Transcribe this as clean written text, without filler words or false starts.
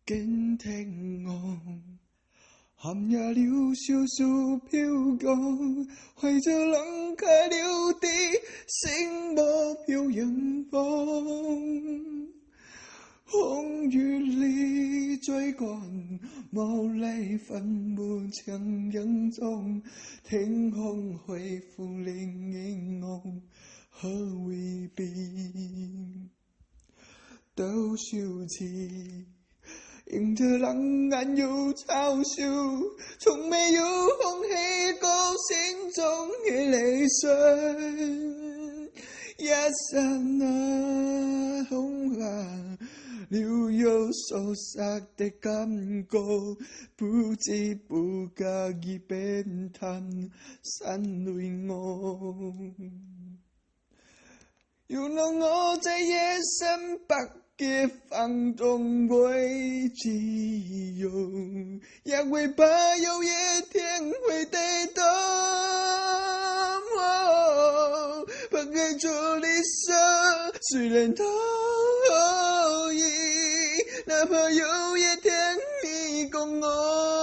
驚聽我，寒夜了小小飄降，懷着冷卻了的星幕飄遠方。風雨裏追趕，霧裏分不清影蹤，天空恢復另一夢，何為冰？都休息，迎着浪岸又潮汐，從沒有放棄過心中的淚水。一剎那空下，留有熟悉的感覺，不知不覺已變淡散淚我。原諒我在夜深白嘅放縱會自由，也會怕有一天會跌倒。放開這離手，雖然它可以，哪怕有一天你共我。